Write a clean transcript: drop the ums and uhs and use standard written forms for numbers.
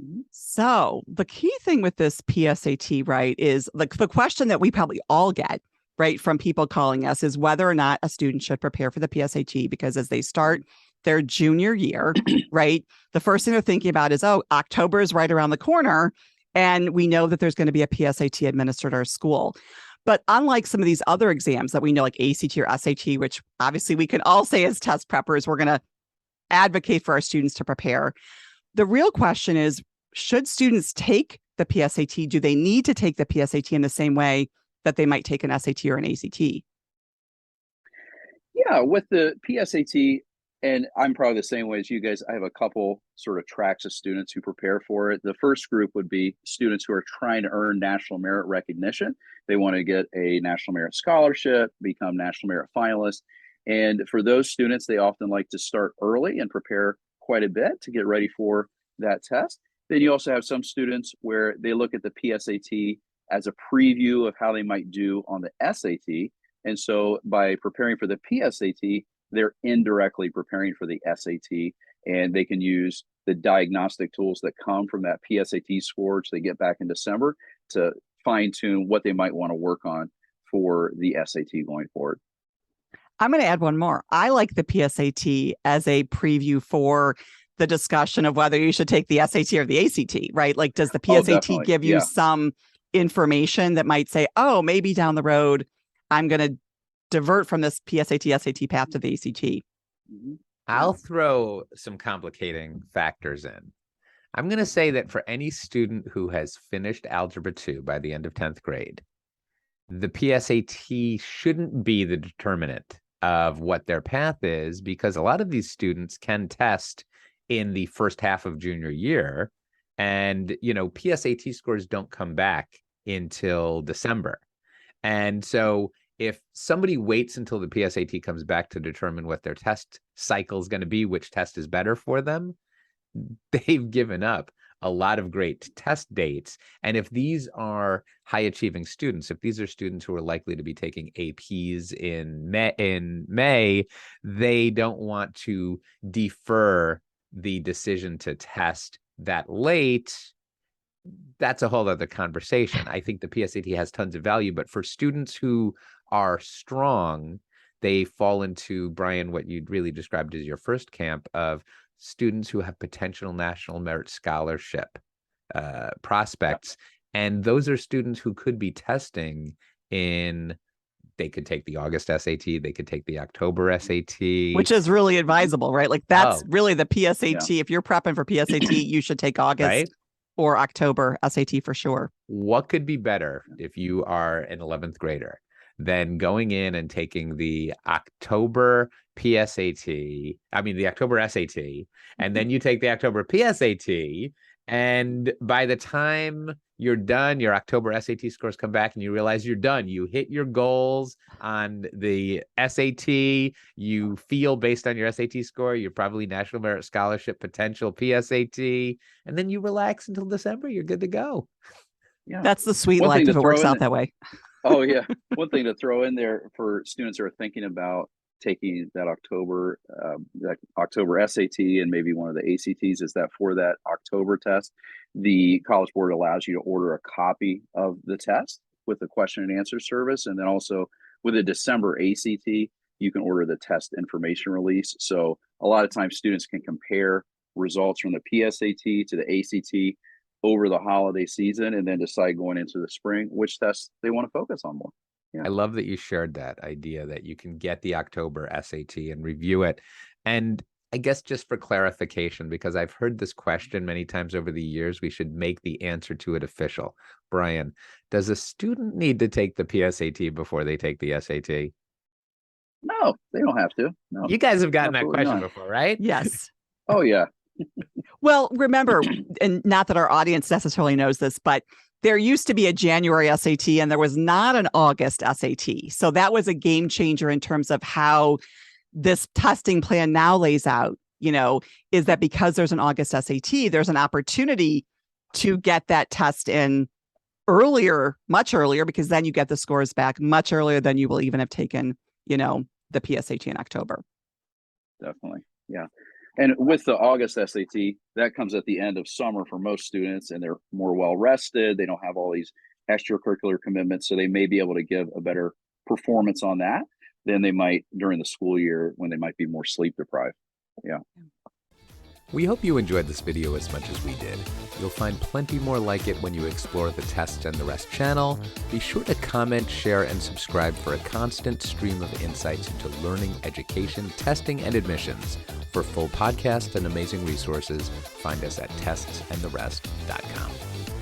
Mhm. So the key thing with this PSAT, right, is like the question that we probably all get, right, from people calling us is whether or not a student should prepare for the PSAT, because as they start their junior year, right, the first thing they're thinking about is, oh, October is right around the corner. And we know that there's going to be a PSAT administered at our school. But unlike some of these other exams that we know, like ACT or SAT, which obviously we can all say as test preppers, we're going to advocate for our students to prepare. The real question is, should students take the PSAT? Do they need to take the PSAT in the same way that they might take an SAT or an ACT? Yeah, with the PSAT, and I'm probably the same way as you guys. I have a couple sort of tracks of students who prepare for it. The first group would be students who are trying to earn national merit recognition. They want to get a national merit scholarship, become national merit finalists. And for those students, they often like to start early and prepare quite a bit to get ready for that test. Then you also have some students where they look at the PSAT as a preview of how they might do on the SAT. And so by preparing for the PSAT, they're indirectly preparing for the SAT, and they can use the diagnostic tools that come from that PSAT score, which they get back in December, to fine tune what they might want to work on for the SAT going forward. I'm going to add one more. I like the PSAT as a preview for the discussion of whether you should take the SAT or the ACT, right? Like, does the Oh, PSAT definitely. give you Yeah. some information that might say, oh, maybe down the road, I'm going to divert from this PSAT, SAT path to the ACT? Mm-hmm. I'll throw some complicating factors in. I'm going to say that for any student who has finished Algebra 2 by the end of 10th grade, the PSAT shouldn't be the determinant of what their path is, because a lot of these students can test in the first half of junior year. And, PSAT scores don't come back until December. And so if somebody waits until the PSAT comes back to determine what their test cycle is going to be, which test is better for them, they've given up a lot of great test dates. And if these are high achieving students, if these are students who are likely to be taking APs in May, they don't want to defer the decision to test that late. That's a whole other conversation. I think the PSAT has tons of value, but for students who are strong, they fall into, Brian, what you'd really described as your first camp of students who have potential national merit scholarship prospects. And those are students who could be testing they could take the August SAT, they could take the October SAT. Which is really advisable, right? Like, that's really the PSAT. Yeah. If you're prepping for PSAT, you should take August, right, or October SAT for sure. What could be better if you are an 11th grader than going in and taking the October PSAT, the October SAT, and then you take the October PSAT, and by the time you're done, your October SAT scores come back and you realize you're done. You hit your goals on the SAT. You feel, based on your SAT score, you're probably National Merit Scholarship potential PSAT, and then you relax until December. You're good to go. Yeah. That's the sweet life if it works out that way. Oh, yeah. One thing to throw in there for students who are thinking about taking that October SAT and maybe one of the ACTs is that for that October test, the College Board allows you to order a copy of the test with the question and answer service. And then also with a December ACT, you can order the test information release. So a lot of times students can compare results from the PSAT to the ACT over the holiday season and then decide going into the spring which tests they want to focus on more. Yeah. I love that you shared that idea that you can get the October SAT and review it. And I guess just for clarification, because I've heard this question many times over the years, we should make the answer to it official. Brian, does a student need to take the PSAT before they take the SAT? No, they don't have to. No. You guys have gotten that question before, right? Yes. Oh, yeah. Well, remember, and not that our audience necessarily knows this, but there used to be a January SAT and there was not an August SAT. So that was a game changer in terms of how this testing plan now lays out, is that because there's an August SAT, there's an opportunity to get that test in earlier, much earlier, because then you get the scores back much earlier than you will even have taken, the PSAT in October. Definitely. Yeah. And with the August SAT, that comes at the end of summer for most students, and they're more well rested. They don't have all these extracurricular commitments, so they may be able to give a better performance on that than they might during the school year when they might be more sleep deprived. Yeah. We hope you enjoyed this video as much as we did. You'll find plenty more like it when you explore the Tests and the Rest channel. Be sure to comment, share, and subscribe for a constant stream of insights into learning, education, testing, and admissions. For full podcasts and amazing resources, find us at testsandtherest.com.